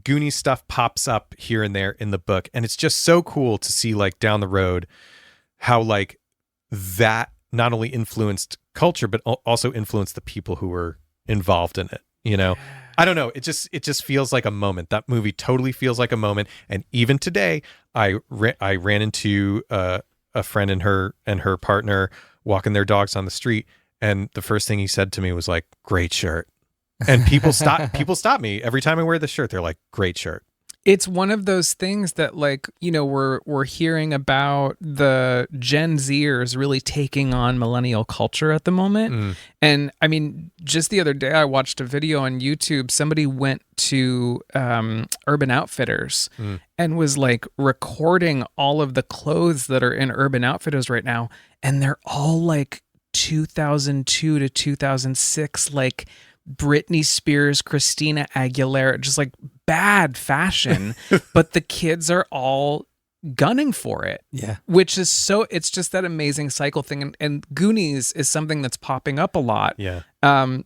Goonies stuff pops up here and there in the book, and it's just so cool to see like down the road how like that not only influenced culture but also influenced the people who were involved in it. You know, I don't know. It just feels like a moment. That movie totally feels like a moment. And even today, I ran into a friend and her partner walking their dogs on the street, and the first thing he said to me was like, "Great shirt." And people stop me every time I wear the shirt. They're like, "Great shirt." It's one of those things that, like, you know, we're hearing about the Gen Zers really taking on millennial culture at the moment. And I mean, just the other day, I watched a video on YouTube. Somebody went to Urban Outfitters and was like recording all of the clothes that are in Urban Outfitters right now. And they're all like 2002 to 2006, like Britney Spears, Christina Aguilera, just like bad fashion, but the kids are all gunning for it. Yeah. Which is it's just that amazing cycle thing. And Goonies is something that's popping up a lot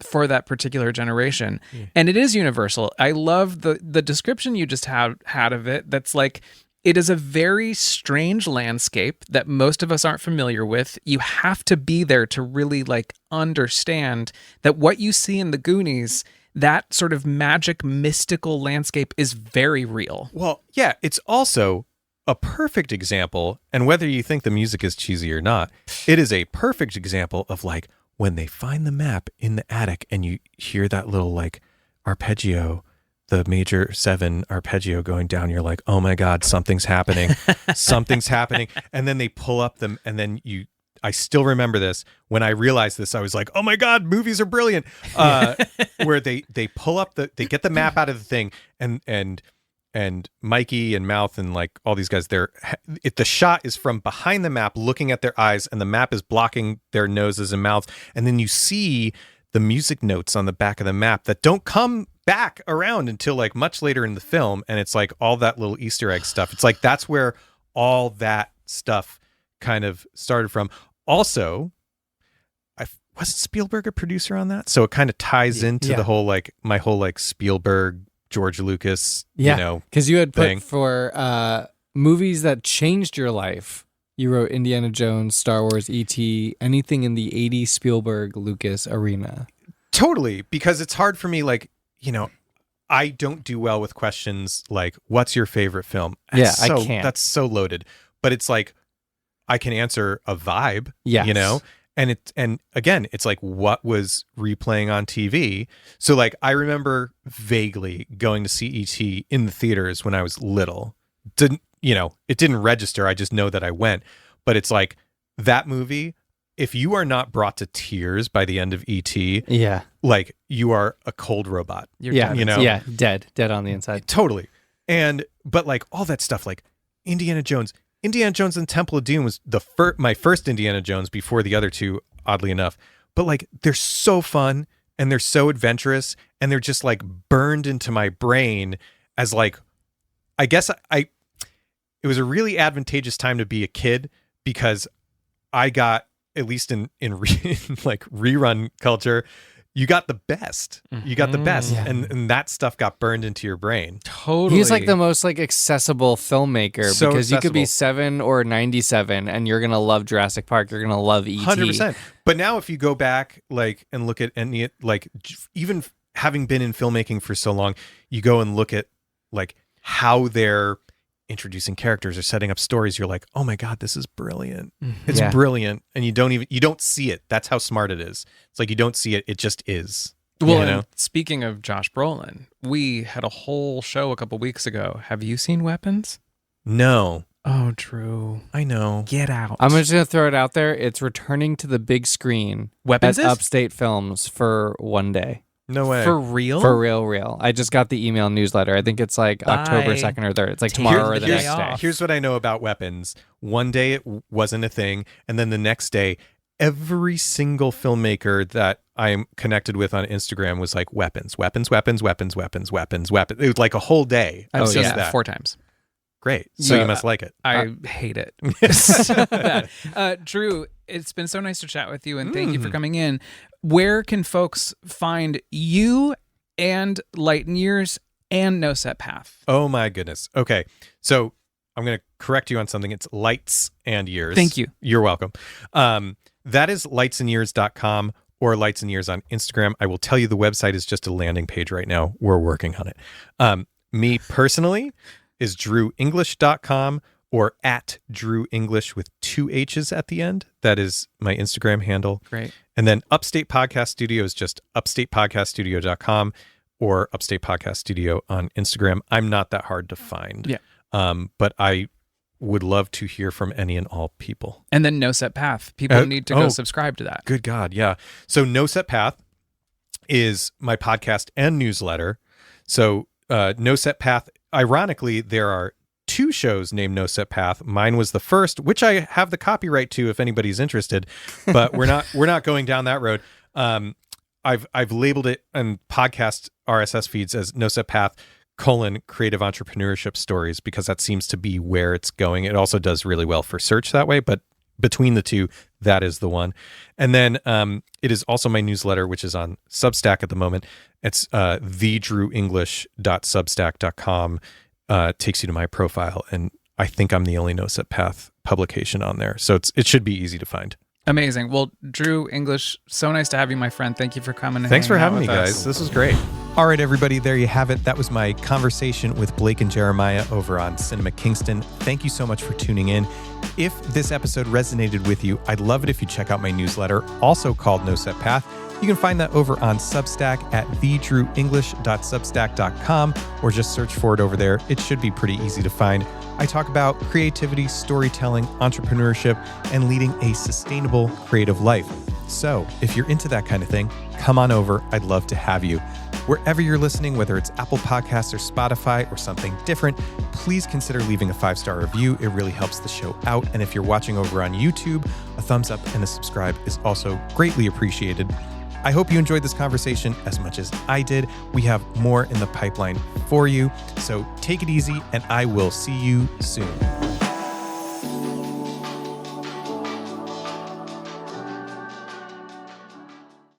for that particular generation. Yeah. And it is universal. I love the description you just had of it. That's like, it is a very strange landscape that most of us aren't familiar with. You have to be there to really like understand that what you see in the Goonies, that sort of magic, mystical landscape is very real. Well, yeah, it's also a perfect example, and whether you think the music is cheesy or not, it is a perfect example of like when they find the map in the attic and you hear that little like arpeggio, the major 7 arpeggio going down, you're like, oh my God, something's happening. Something's happening. And then they pull up them, and then I still remember this. When I realized this, I was like, oh my God, movies are brilliant. Where they pull up they get the map out of the thing, and Mikey and Mouth and like all these guys, the shot is from behind the map looking at their eyes, and the map is blocking their noses and mouths. And then you see the music notes on the back of the map that don't come back around until like much later in the film. And it's like all that little Easter egg stuff. It's like, that's where all that stuff kind of started from. Also, wasn't Spielberg a producer on that? So it kind of ties into the whole, like my whole like Spielberg, George Lucas, you know, because you had thing. put for movies that changed your life. You wrote Indiana Jones, Star Wars, E.T., anything in the 80s Spielberg, Lucas arena. Totally, because it's hard for me, like, you know, I don't do well with questions like, what's your favorite film? I can't. That's so loaded. But it's like, I can answer a vibe, you know? And again, it's like, what was replaying on TV? So like, I remember vaguely going to see E.T. in the theaters when I was little. It didn't register. I just know that I went. But it's like, that movie, if you are not brought to tears by the end of E.T., like, you are a cold robot. You're dead. You know? Yeah, dead on the inside. Totally. But like all that stuff, like Indiana Jones and Temple of Doom was my first Indiana Jones before the other two, oddly enough. But like, they're so fun and they're so adventurous, and they're just like burned into my brain as like, I guess it was a really advantageous time to be a kid, because I got, at least in like rerun culture, you got the best. You got the best. Yeah. And that stuff got burned into your brain. Totally. He's like the most like accessible filmmaker, so because accessible. You could be 7 or 97 and you're going to love Jurassic Park. You're going to love E.T. 100%. But now if you go back like and look at any, like even having been in filmmaking for so long, you go and look at like how they're introducing characters or setting up stories, you're like, oh my God, this is brilliant. It's brilliant. And you don't see it. That's how smart it is. It's like, you don't see it. It just is. Well, you know? Speaking of Josh Brolin, we had a whole show a couple weeks ago. Have you seen Weapons? No. Oh, Drew. I know. Get out. I'm just going to throw it out there. It's returning to the big screen Weapons at Upstate Films for one day. No way. For real? For real. I just got the email newsletter. I think it's like October 2nd or 3rd. It's like tomorrow or the next day. Here's what I know about Weapons. One day it wasn't a thing, and then the next day, every single filmmaker that I'm connected with on Instagram was like weapons. It was like a whole day. I've seen that. it 4 times. Great. So you must like it. I hate it. So bad. Drew, it's been so nice to chat with you, and thank you for coming in. Where can folks find you and Light and Years and No Set Path? Oh my goodness. Okay. So I'm going to correct you on something. It's Lights and Years. Thank you. You're welcome. That is lightsandyears.com or Lights and Years on Instagram. I will tell you the website is just a landing page right now. We're working on it. Me personally is drewenglish.com or at drewenglish with 2 H's at the end. That is my Instagram handle. Great. And then Upstate Podcast Studio is just upstatepodcaststudio.com or Upstate Podcast Studio on Instagram. I'm not that hard to find. Yeah. But I would love to hear from any and all people. And then No Set Path. People need to go subscribe to that. Good God, yeah. So No Set Path is my podcast and newsletter. So No Set Path, ironically, there are 2 shows named No Set Path. Mine was the first, which I have the copyright to if anybody's interested, but we're not going down that road. I've labeled it in podcast RSS feeds as No Set Path : creative entrepreneurship stories, because that seems to be where it's going. It also does really well for search that way, but between the 2, that is the one. And then it is also my newsletter, which is on Substack at the moment. It's thedrewenglish.substack.com. Takes you to my profile, and I think I'm the only No Set Path publication on there, so it should be easy to find. Amazing. Well, Drew English, so nice to have you, my friend. Thank you for coming. Thanks for having me, guys. This was great. All right, everybody, there you have it. That was my conversation with Blake and Jeremiah over on Cinema Kingston. Thank you so much for tuning in. If this episode resonated with you, I'd love it if you check out my newsletter, also called No Set Path. You can find that over on Substack at thedrewenglish.substack.com, or just search for it over there. It should be pretty easy to find. I talk about creativity, storytelling, entrepreneurship, and leading a sustainable creative life. So if you're into that kind of thing, come on over. I'd love to have you. Wherever you're listening, whether it's Apple Podcasts or Spotify or something different, please consider leaving a 5-star review. It really helps the show out. And if you're watching over on YouTube, a thumbs up and a subscribe is also greatly appreciated. I hope you enjoyed this conversation as much as I did. We have more in the pipeline for you. So take it easy, and I will see you soon.